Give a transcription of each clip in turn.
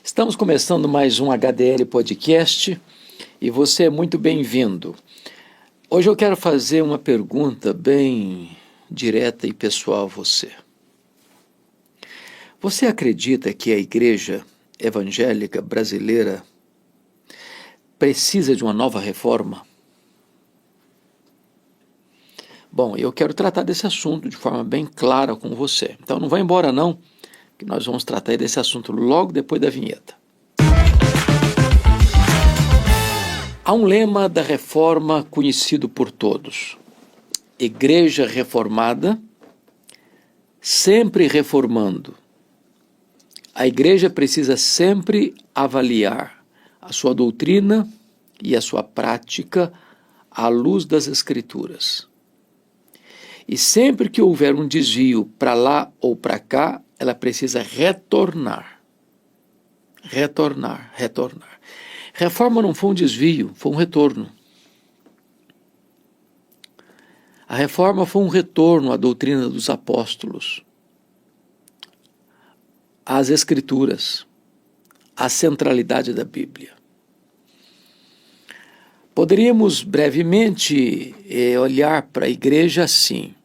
Estamos começando mais um HDL Podcast e você é muito bem-vindo. Hoje eu quero fazer uma pergunta bem direta e pessoal a você. Você acredita que a igreja evangélica brasileira precisa de uma nova reforma? Bom, eu quero tratar desse assunto de forma bem clara com você. Então não vai embora não, que nós vamos tratar desse assunto logo depois da vinheta. Há um lema da reforma conhecido por todos: Igreja reformada, sempre reformando. A igreja precisa sempre avaliar a sua doutrina e a sua prática à luz das Escrituras. E sempre que houver um desvio para lá ou para cá, ela precisa retornar. Reforma não foi um desvio, foi um retorno. A reforma foi um retorno à doutrina dos apóstolos, às Escrituras, à centralidade da Bíblia. Poderíamos brevemente olhar para a igreja assim.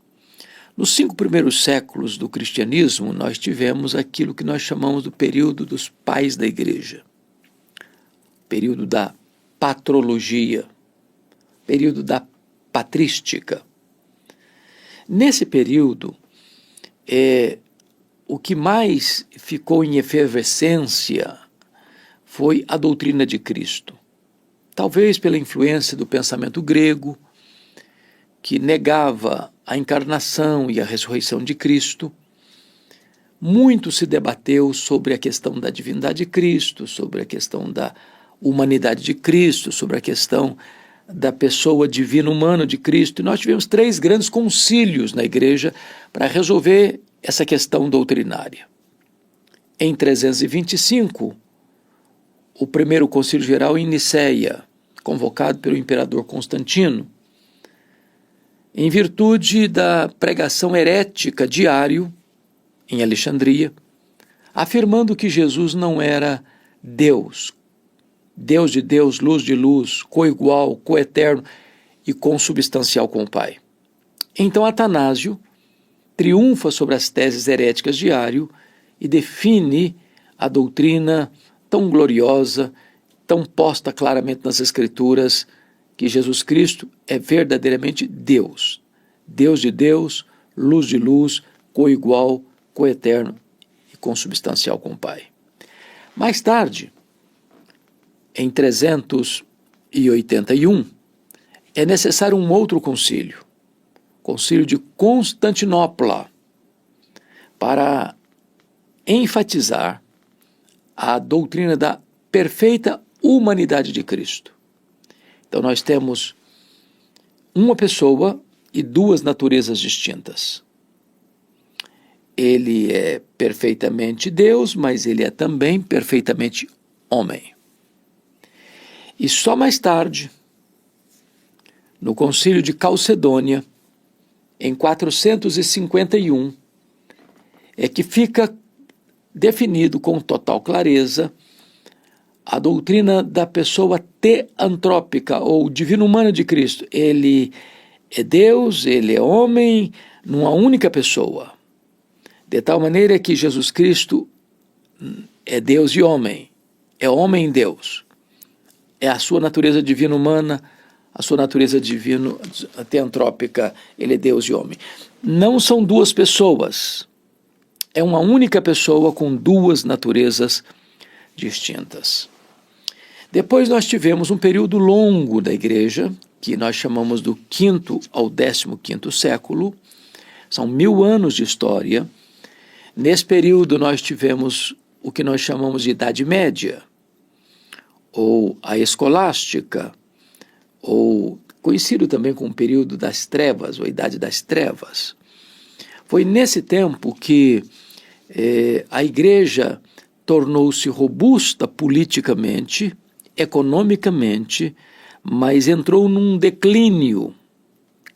Nos 5 primeiros séculos do cristianismo, nós tivemos aquilo que nós chamamos do período dos pais da igreja, período da patrologia, período da patrística. Nesse período, o que mais ficou em efervescência foi a doutrina de Cristo. Talvez pela influência do pensamento grego, que negava a encarnação e a ressurreição de Cristo. Muito se debateu sobre a questão da divindade de Cristo, sobre a questão da humanidade de Cristo, sobre a questão da pessoa divina-humana de Cristo. E nós tivemos 3 grandes concílios na igreja para resolver essa questão doutrinária. Em 325, o primeiro concílio geral em Niceia, convocado pelo imperador Constantino, em virtude da pregação herética diário em Alexandria, afirmando que Jesus não era Deus, Deus de Deus, luz de luz, coigual, coeterno e consubstancial com o Pai. Então Atanásio triunfa sobre as teses heréticas de Ario e define a doutrina tão gloriosa, tão posta claramente nas Escrituras, que Jesus Cristo é verdadeiramente Deus, Deus de Deus, luz de luz, coigual, coeterno e consubstancial com o Pai. Mais tarde, em 381, é necessário um outro concílio, concílio de Constantinopla, para enfatizar a doutrina da perfeita humanidade de Cristo. Então nós temos uma pessoa e 2 naturezas distintas. Ele é perfeitamente Deus, mas ele é também perfeitamente homem. E só mais tarde, no concílio de Calcedônia, em 451, é que fica definido com total clareza a doutrina da pessoa teantrópica, ou divino-humana de Cristo. Ele é Deus, ele é homem, numa única pessoa. De tal maneira que Jesus Cristo é Deus e homem, é homem em Deus. É a sua natureza divino-humana, a sua natureza divino-teantrópica, ele é Deus e homem. Não são 2 pessoas, é uma única pessoa com 2 naturezas distintas. Depois nós tivemos um período longo da igreja, que nós chamamos do 5º ao 15º século, são 1000 anos de história. Nesse período nós tivemos o que nós chamamos de Idade Média, ou a Escolástica, ou conhecido também como o período das trevas, ou a Idade das Trevas. Foi nesse tempo que a igreja tornou-se robusta politicamente, economicamente, mas entrou num declínio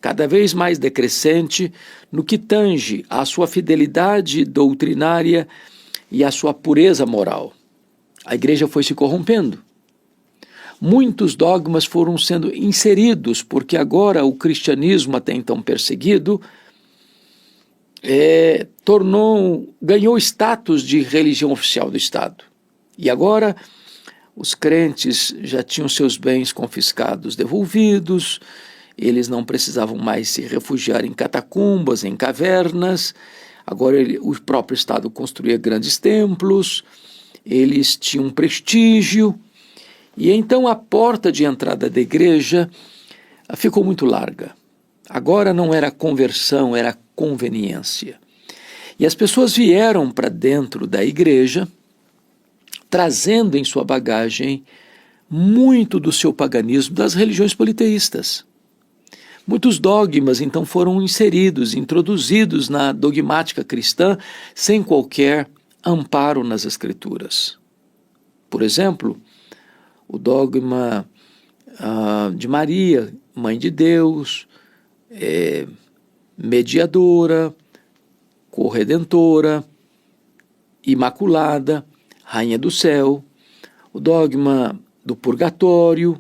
cada vez mais decrescente no que tange à sua fidelidade doutrinária e à sua pureza moral. A igreja foi se corrompendo. Muitos dogmas foram sendo inseridos, porque agora o cristianismo, até então perseguido, ganhou status de religião oficial do Estado. E agora os crentes já tinham seus bens confiscados, devolvidos, eles não precisavam mais se refugiar em catacumbas, em cavernas, agora o próprio Estado construía grandes templos, eles tinham prestígio, e então a porta de entrada da igreja ficou muito larga. Agora não era conversão, era conveniência. E as pessoas vieram para dentro da igreja, trazendo em sua bagagem muito do seu paganismo das religiões politeístas. Muitos dogmas, então, foram inseridos, introduzidos na dogmática cristã, sem qualquer amparo nas Escrituras. Por exemplo, o dogma de Maria, Mãe de Deus, mediadora, corredentora, imaculada, Rainha do Céu, o dogma do purgatório,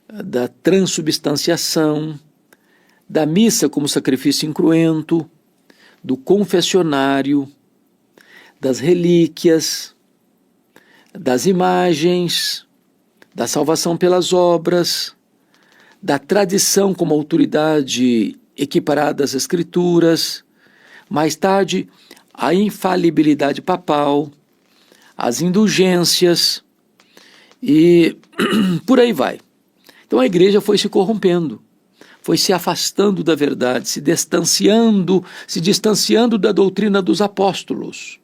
da transubstanciação, da missa como sacrifício incruento, do confessionário, das relíquias, das imagens, da salvação pelas obras, da tradição como autoridade equiparada às Escrituras, mais tarde a infalibilidade papal, as indulgências e por aí vai. Então a igreja foi se corrompendo, foi se afastando da verdade, se distanciando da doutrina dos apóstolos.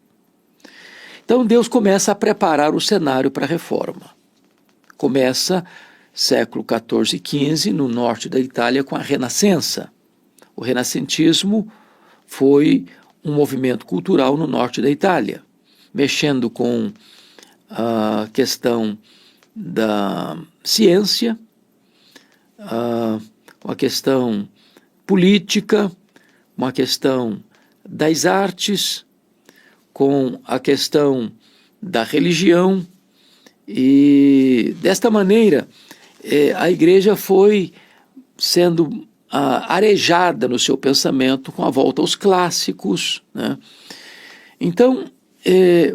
Então Deus começa a preparar o cenário para a reforma. Começa século XIV e XV, no norte da Itália, com a Renascença. O renascentismo foi um movimento cultural no norte da Itália, mexendo com a questão da ciência, com a questão política, com a questão das artes, com a questão da religião, e desta maneira a igreja foi sendo arejada no seu pensamento com a volta aos clássicos, né? Então,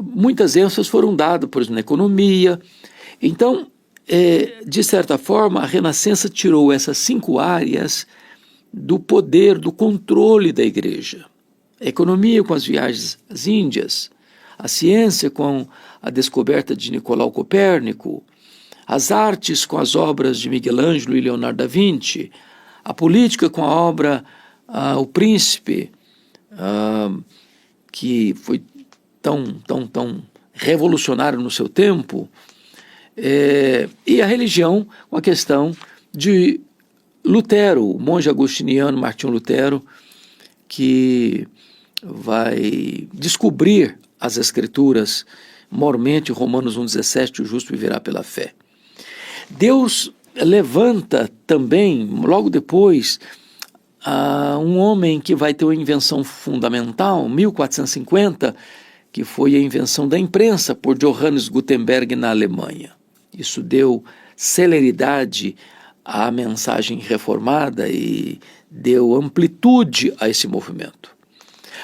muitas ênfases foram dadas, por exemplo, na economia. Então, de certa forma, a Renascença tirou essas 5 áreas do poder, do controle da igreja. A economia com as viagens às Índias, a ciência com a descoberta de Nicolau Copérnico, as artes com as obras de Miguel Ângelo e Leonardo da Vinci, a política com a obra O Príncipe, que foi tão revolucionário no seu tempo, e a religião com a questão de Lutero, o monge agostiniano Martinho Lutero, que vai descobrir as Escrituras, mormente Romanos 1,17, o justo viverá pela fé. Deus levanta também, logo depois, um homem que vai ter uma invenção fundamental, 1450, que foi a invenção da imprensa por Johannes Gutenberg na Alemanha. Isso deu celeridade à mensagem reformada e deu amplitude a esse movimento.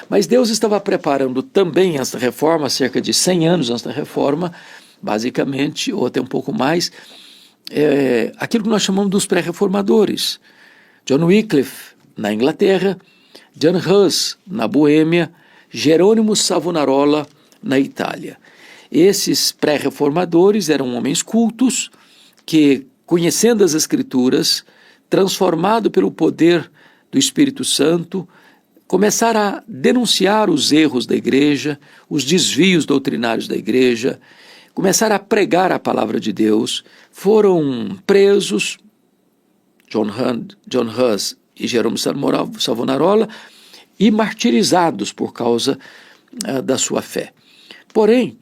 Mas Deus estava preparando também esta reforma, cerca de 100 anos antes da reforma, basicamente, ou até um pouco mais, aquilo que nós chamamos dos pré-reformadores. John Wycliffe, na Inglaterra, Jan Hus, na Boêmia, Jerônimo Savonarola, na Itália. Esses pré-reformadores eram homens cultos que, conhecendo as Escrituras, transformado pelo poder do Espírito Santo, começaram a denunciar os erros da igreja, os desvios doutrinários da igreja, começaram a pregar a palavra de Deus, foram presos, John Hus e Jerônimo Savonarola, e martirizados por causa da sua fé. Porém,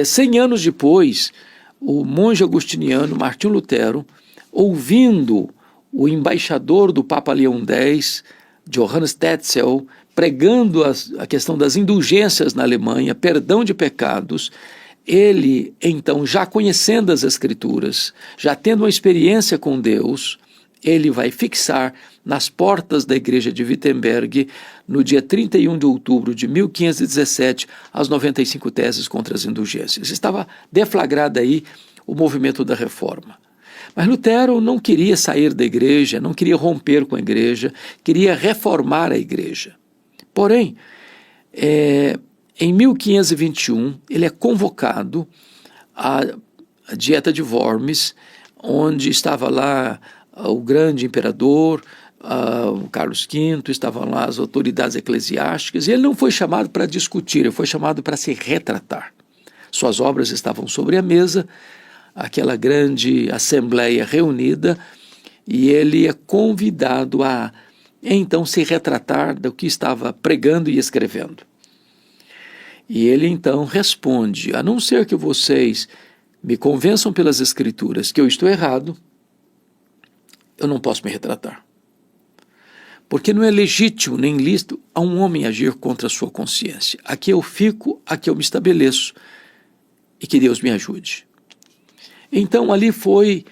100 anos depois, o monge agostiniano Martinho Lutero, ouvindo o embaixador do Papa Leão X, Johannes Tetzel, pregando a questão das indulgências na Alemanha, perdão de pecados, ele, então, já conhecendo as Escrituras, já tendo uma experiência com Deus, ele vai fixar nas portas da igreja de Wittenberg, no dia 31 de outubro de 1517, as 95 teses contra as indulgências. Estava deflagrado aí o movimento da reforma. Mas Lutero não queria sair da igreja, não queria romper com a igreja, queria reformar a igreja. Porém, em 1521, ele é convocado à Dieta de Worms, onde estava lá o grande imperador, o Carlos V, estavam lá as autoridades eclesiásticas, e ele não foi chamado para discutir, ele foi chamado para se retratar. Suas obras estavam sobre a mesa, aquela grande assembleia reunida, e ele é convidado a, então, se retratar do que estava pregando e escrevendo. E ele, então, responde: a não ser que vocês me convençam pelas Escrituras que eu estou errado, eu não posso me retratar. Porque não é legítimo nem lícito a um homem agir contra a sua consciência. Aqui eu fico, aqui eu me estabeleço, e que Deus me ajude. Então ali foi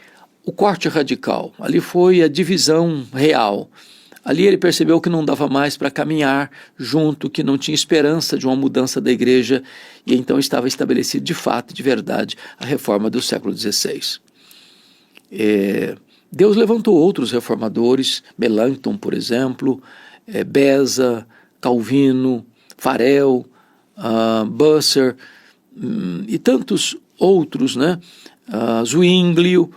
o corte radical, ali foi a divisão real. Ali ele percebeu que não dava mais para caminhar junto, que não tinha esperança de uma mudança da igreja, e então estava estabelecido de fato, de verdade, a reforma do século XVI. Deus levantou outros reformadores, Melanchthon, por exemplo, Beza, Calvino, Farel, Busser, e tantos outros, né? Zwinglio,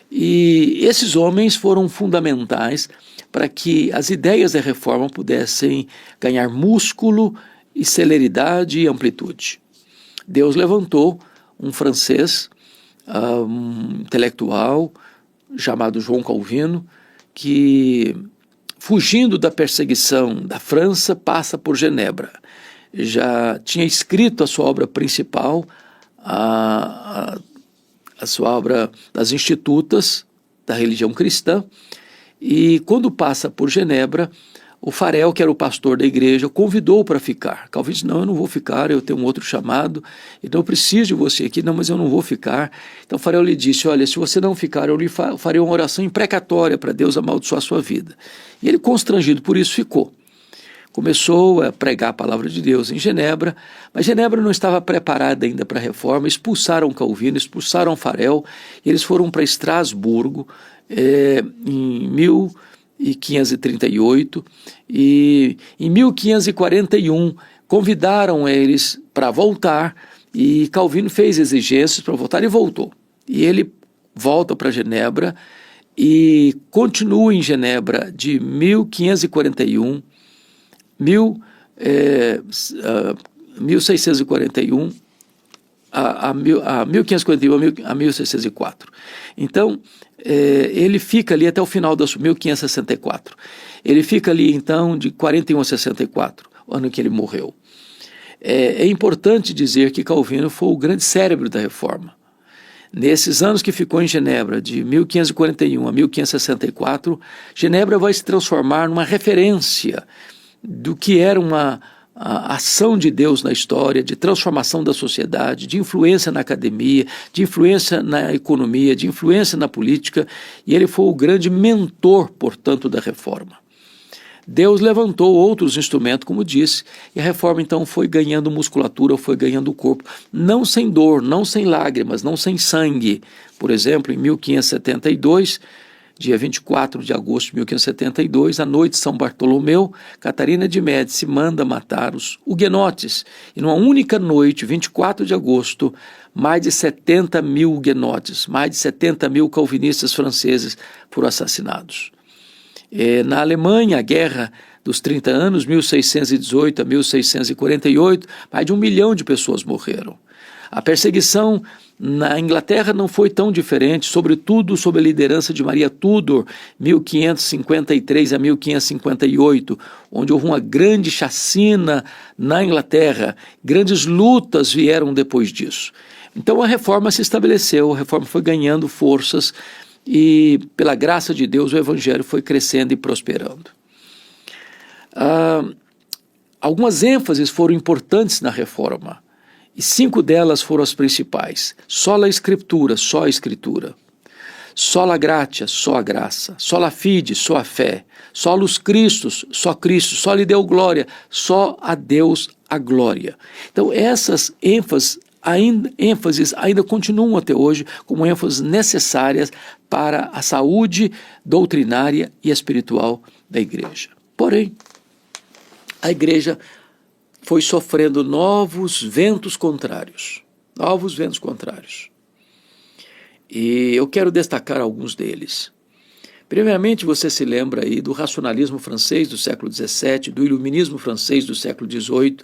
e esses homens foram fundamentais para que as ideias da reforma pudessem ganhar músculo e celeridade e amplitude. Deus levantou um francês, um intelectual, chamado João Calvino, que, fugindo da perseguição da França, passa por Genebra. Já tinha escrito a sua obra principal, a sua obra das Institutas da religião cristã, e quando passa por Genebra, o Farel, que era o pastor da igreja, convidou para ficar. Calvino disse: não, eu não vou ficar, eu tenho um outro chamado, então eu preciso de você aqui. Não, mas eu não vou ficar. Então Farel lhe disse: olha, se você não ficar, eu lhe farei uma oração imprecatória para Deus amaldiçoar a sua vida. E ele, constrangido por isso, ficou. Começou a pregar a palavra de Deus em Genebra, mas Genebra não estava preparada ainda para a reforma. Expulsaram Calvino, expulsaram Farel, e eles foram para Estrasburgo em 1538, e em 1541 convidaram eles para voltar, e Calvino fez exigências para voltar e voltou. E ele volta para Genebra e continua em Genebra de 1541, 1641 a 1541 a 1604. Então, ele fica ali até o final da 1564. Ele fica ali, então, de 41 a 64, o ano que ele morreu. É importante dizer que Calvino foi o grande cérebro da reforma. Nesses anos que ficou em Genebra, de 1541 a 1564, Genebra vai se transformar numa referência do que era a ação de Deus na história, de transformação da sociedade, de influência na academia, de influência na economia, de influência na política, e ele foi o grande mentor, portanto, da reforma. Deus levantou outros instrumentos, como disse, e a reforma então foi ganhando musculatura, foi ganhando corpo, não sem dor, não sem lágrimas, não sem sangue. Por exemplo, em 1572, dia 24 de agosto de 1572, à noite de São Bartolomeu, Catarina de Médici manda matar os huguenotes. E numa única noite, 24 de agosto, mais de 70 mil huguenotes, mais de 70 mil calvinistas franceses foram assassinados. Na Alemanha, a Guerra dos 30 anos, 1618 a 1648, mais de 1 milhão de pessoas morreram. A perseguição na Inglaterra não foi tão diferente, sobretudo sob a liderança de Maria Tudor, 1553 a 1558, onde houve uma grande chacina na Inglaterra. Grandes lutas vieram depois disso. Então a reforma se estabeleceu, a reforma foi ganhando forças e, pela graça de Deus, o evangelho foi crescendo e prosperando. Algumas ênfases foram importantes na reforma. e 5 delas foram as principais. Sola Escritura, só a Escritura. Sola Gratia, só a graça. Sola Fide, só a fé. Solus Christus, só Cristo. Só lhe deu glória, só a Deus a glória. Então essas ênfases ainda continuam até hoje como ênfases necessárias para a saúde doutrinária e espiritual da igreja. Porém, a igreja foi sofrendo novos ventos contrários. E eu quero destacar alguns deles. Primeiramente, você se lembra aí do racionalismo francês do século XVII, do iluminismo francês do século XVIII,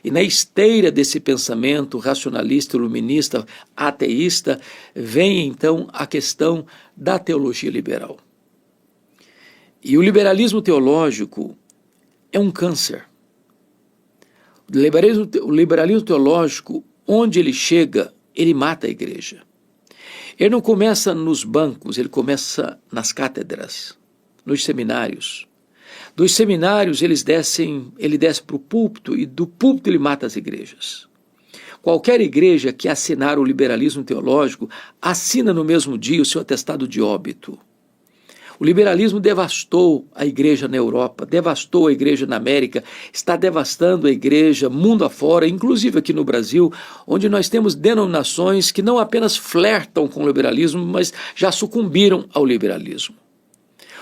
e na esteira desse pensamento racionalista, iluminista, ateísta, vem então a questão da teologia liberal. E o liberalismo teológico é um câncer. O liberalismo teológico, onde ele chega, ele mata a igreja. Ele não começa nos bancos, ele começa nas cátedras, nos seminários. Dos seminários ele desce para o púlpito e do púlpito ele mata as igrejas. Qualquer igreja que assinar o liberalismo teológico assina no mesmo dia o seu atestado de óbito. O liberalismo devastou a igreja na Europa, devastou a igreja na América, está devastando a igreja mundo afora, inclusive aqui no Brasil, onde nós temos denominações que não apenas flertam com o liberalismo, mas já sucumbiram ao liberalismo.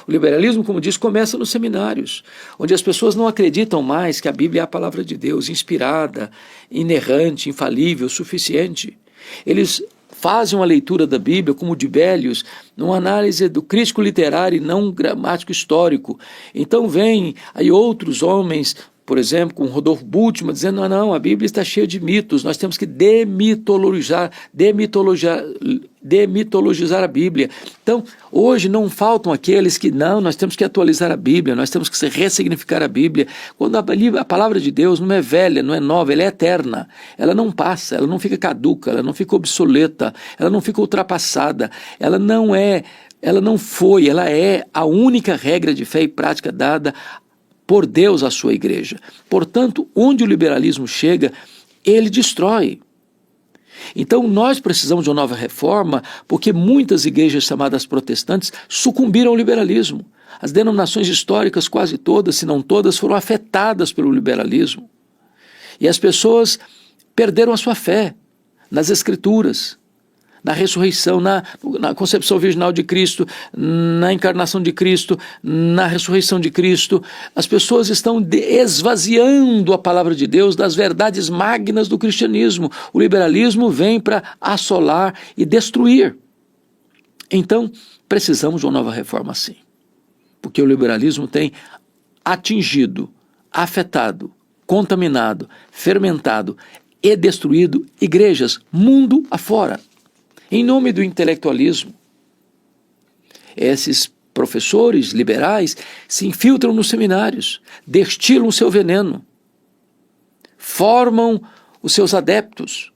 O liberalismo, como diz, começa nos seminários, onde as pessoas não acreditam mais que a Bíblia é a palavra de Deus, inspirada, inerrante, infalível, suficiente. Eles fazem uma leitura da Bíblia, como de Bélios, numa análise do crítico literário e não gramático histórico. Então vem aí outros homens, por exemplo, com Rodolfo Bultmann, dizendo, não, a Bíblia está cheia de mitos, nós temos que demitologizar a Bíblia. Então, hoje não faltam aqueles que, não, nós temos que atualizar a Bíblia, nós temos que ressignificar a Bíblia, quando a palavra de Deus não é velha, não é nova, ela é eterna, ela não passa, ela não fica caduca, ela não fica obsoleta, ela não fica ultrapassada, ela não é a única regra de fé e prática dada por Deus à sua igreja. Portanto, onde o liberalismo chega, ele destrói. Então nós precisamos de uma nova reforma, porque muitas igrejas chamadas protestantes sucumbiram ao liberalismo. As denominações históricas, quase todas, se não todas, foram afetadas pelo liberalismo. E as pessoas perderam a sua fé nas Escrituras, na ressurreição, na concepção virginal de Cristo, na encarnação de Cristo, na ressurreição de Cristo. As pessoas estão esvaziando a palavra de Deus das verdades magnas do cristianismo. O liberalismo vem para assolar e destruir. Então, precisamos de uma nova reforma sim, porque o liberalismo tem atingido, afetado, contaminado, fermentado e destruído igrejas mundo afora. Em nome do intelectualismo, esses professores liberais se infiltram nos seminários, destilam o seu veneno, formam os seus adeptos.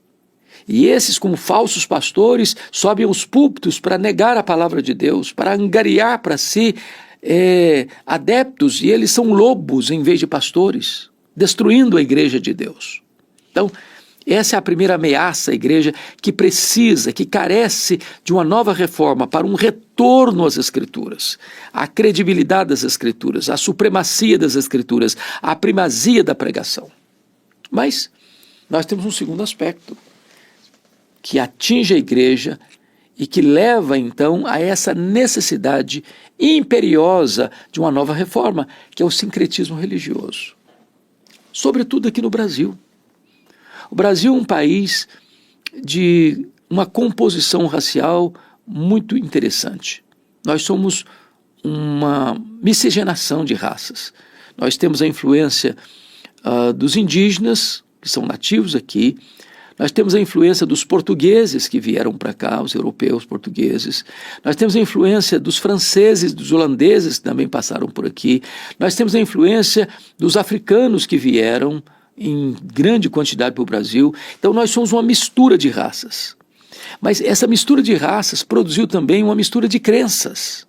E esses, como falsos pastores, sobem aos púlpitos para negar a palavra de Deus, para angariar para si adeptos, e eles são lobos em vez de pastores, destruindo a igreja de Deus. Então, essa é a primeira ameaça à igreja que precisa, que carece de uma nova reforma para um retorno às Escrituras, à credibilidade das Escrituras, à supremacia das Escrituras, à primazia da pregação. Mas nós temos um segundo aspecto que atinge a igreja e que leva então a essa necessidade imperiosa de uma nova reforma, que é o sincretismo religioso. Sobretudo aqui no Brasil. O Brasil é um país de uma composição racial muito interessante. Nós somos uma miscigenação de raças. Nós temos a influência dos indígenas, que são nativos aqui. Nós temos a influência dos portugueses que vieram para cá, os europeus portugueses. Nós temos a influência dos franceses, dos holandeses que também passaram por aqui. Nós temos a influência dos africanos que vieram em grande quantidade para o Brasil. Então nós somos uma mistura de raças. Mas essa mistura de raças produziu também uma mistura de crenças.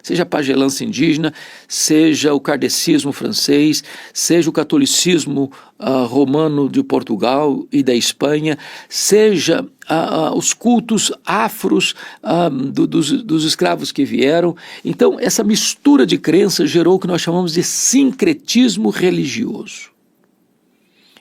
seja a pagelança indígena, seja o kardecismo francês, seja o catolicismo romano de Portugal e da Espanha, seja os cultos afros dos escravos que vieram. Então, essa mistura de crenças gerou o que nós chamamos de sincretismo religioso.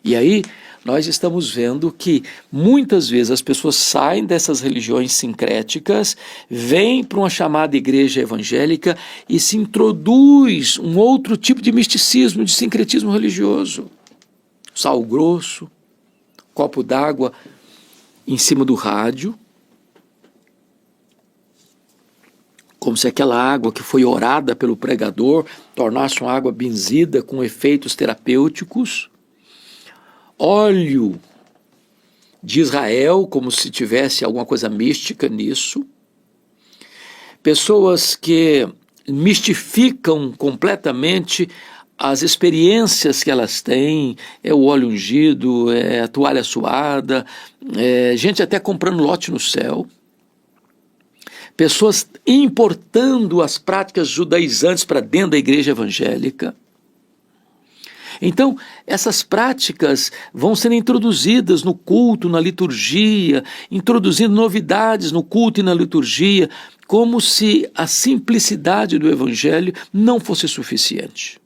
E aí, nós estamos vendo que muitas vezes as pessoas saem dessas religiões sincréticas, vêm para uma chamada igreja evangélica e se introduz um outro tipo de misticismo, de sincretismo religioso. Sal grosso, copo d'água em cima do rádio, como se aquela água que foi orada pelo pregador tornasse uma água benzida com efeitos terapêuticos. Óleo de Israel, como se tivesse alguma coisa mística nisso. Pessoas que mistificam completamente as experiências que elas têm, é o óleo ungido, é a toalha suada, gente até comprando lote no céu. Pessoas importando as práticas judaizantes para dentro da igreja evangélica. Então, essas práticas vão sendo introduzidas no culto, na liturgia, introduzindo novidades no culto e na liturgia, como se a simplicidade do evangelho não fosse suficiente.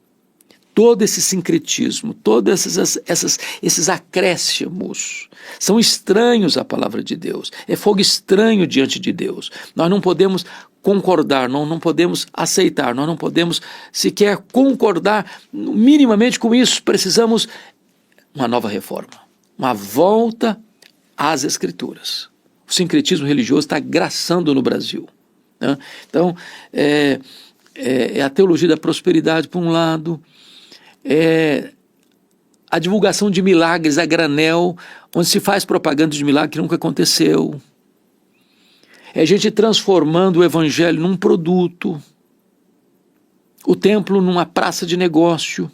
Todo esse sincretismo, todos esses acréscimos são estranhos à palavra de Deus. É fogo estranho diante de Deus. Nós não podemos concordar, nós não podemos aceitar, nós não podemos sequer concordar minimamente com isso. Precisamos uma nova reforma, uma volta às Escrituras. O sincretismo religioso está graçando no Brasil, né? Então, é a teologia da prosperidade por um lado, a divulgação de milagres a granel, onde se faz propaganda de milagre que nunca aconteceu. É a gente transformando o evangelho num produto, o templo numa praça de negócio,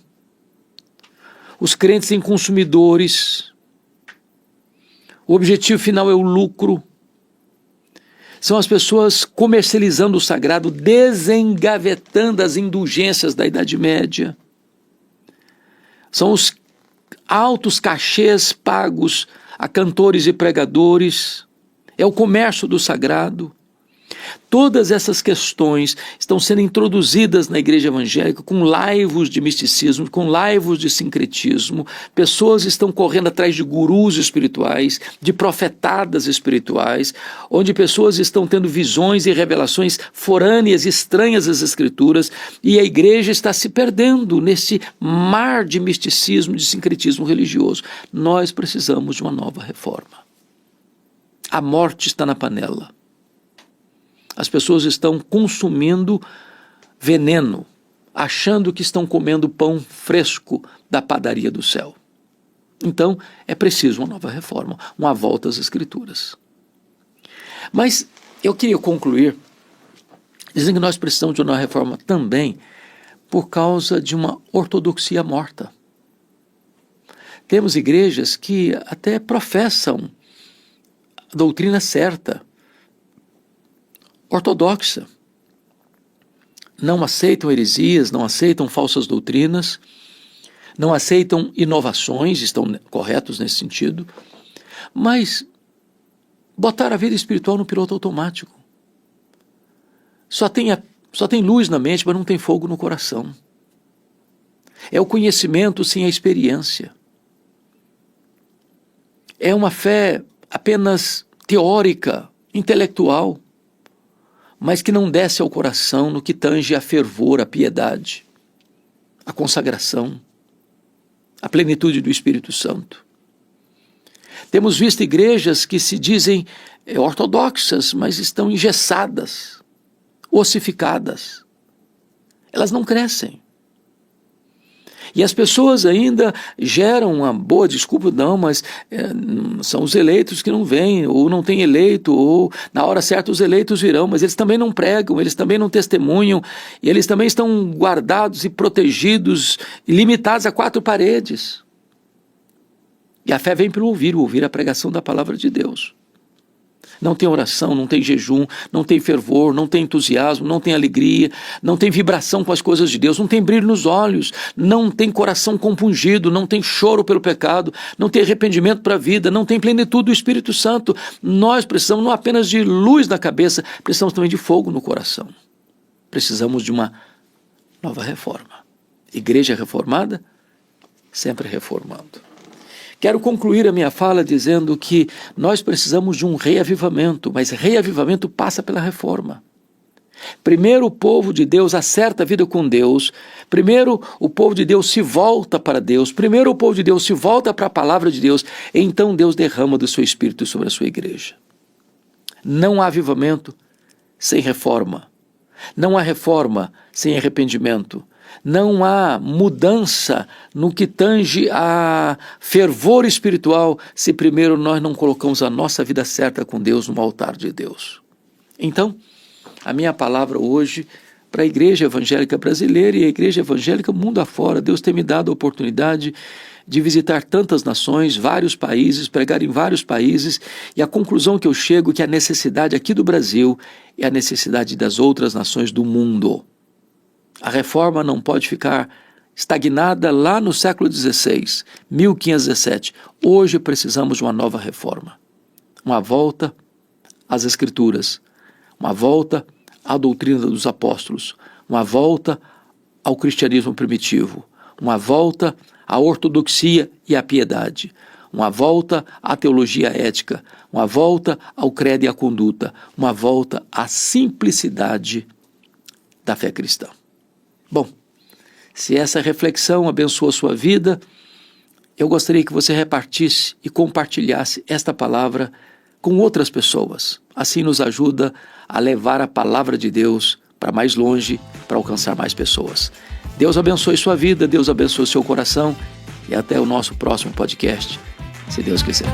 os crentes em consumidores, o objetivo final é o lucro. São as pessoas comercializando o sagrado, desengavetando as indulgências da Idade Média. São os altos cachês pagos a cantores e pregadores. É o comércio do sagrado. Todas essas questões estão sendo introduzidas na igreja evangélica com laivos de misticismo, com laivos de sincretismo. Pessoas estão correndo atrás de gurus espirituais, de profetadas espirituais, onde pessoas estão tendo visões e revelações forâneas, estranhas às Escrituras, e a igreja está se perdendo nesse mar de misticismo, de sincretismo religioso. Nós precisamos de uma nova reforma. A morte está na panela. As pessoas estão consumindo veneno, achando que estão comendo pão fresco da padaria do céu. Então, é preciso uma nova reforma, uma volta às Escrituras. Mas eu queria concluir dizendo que nós precisamos de uma nova reforma também por causa de uma ortodoxia morta. Temos igrejas que até professam a doutrina certa, ortodoxa. Não aceitam heresias, não aceitam falsas doutrinas, não aceitam inovações, estão corretos nesse sentido, mas botaram a vida espiritual no piloto automático. Só tem luz na mente, mas não tem fogo no coração. É o conhecimento sem a experiência. É uma fé apenas teórica, intelectual, mas que não desce ao coração no que tange a fervor, a piedade, a consagração, a plenitude do Espírito Santo. Temos visto igrejas que se dizem ortodoxas, mas estão engessadas, ossificadas. Elas não crescem. E as pessoas ainda geram uma boa desculpa, não, mas são os eleitos que não vêm, ou não tem eleito, ou na hora certa os eleitos virão, mas eles também não pregam, eles também não testemunham, e eles também estão guardados e protegidos, e limitados a 4 paredes. E a fé vem pelo ouvir a pregação da palavra de Deus. Não tem oração, não tem jejum, não tem fervor, não tem entusiasmo, não tem alegria, não tem vibração com as coisas de Deus, não tem brilho nos olhos, não tem coração compungido, não tem choro pelo pecado, não tem arrependimento para a vida, não tem plenitude do Espírito Santo. Nós precisamos não apenas de luz na cabeça, precisamos também de fogo no coração. Precisamos de uma nova reforma. Igreja reformada, sempre reformando. Quero concluir a minha fala dizendo que nós precisamos de um reavivamento, mas reavivamento passa pela reforma. Primeiro o povo de Deus acerta a vida com Deus, primeiro o povo de Deus se volta para Deus, primeiro o povo de Deus se volta para a palavra de Deus, então Deus derrama do seu Espírito sobre a sua igreja. Não há avivamento sem reforma, não há reforma sem arrependimento. Não há mudança no que tange a fervor espiritual se primeiro nós não colocamos a nossa vida certa com Deus no altar de Deus. Então, a minha palavra hoje para a igreja evangélica brasileira e a igreja evangélica mundo afora, Deus tem me dado a oportunidade de visitar tantas nações, vários países, pregar em vários países, e a conclusão que eu chego é que a necessidade aqui do Brasil é a necessidade das outras nações do mundo. A reforma não pode ficar estagnada lá no século XVI, 1517. Hoje precisamos de uma nova reforma. Uma volta às Escrituras, uma volta à doutrina dos apóstolos, uma volta ao cristianismo primitivo, uma volta à ortodoxia e à piedade, uma volta à teologia ética, uma volta ao credo e à conduta, uma volta à simplicidade da fé cristã. Bom, se essa reflexão abençoa a sua vida, eu gostaria que você repartisse e compartilhasse esta palavra com outras pessoas. Assim nos ajuda a levar a palavra de Deus para mais longe, para alcançar mais pessoas. Deus abençoe sua vida, Deus abençoe seu coração e até o nosso próximo podcast, se Deus quiser.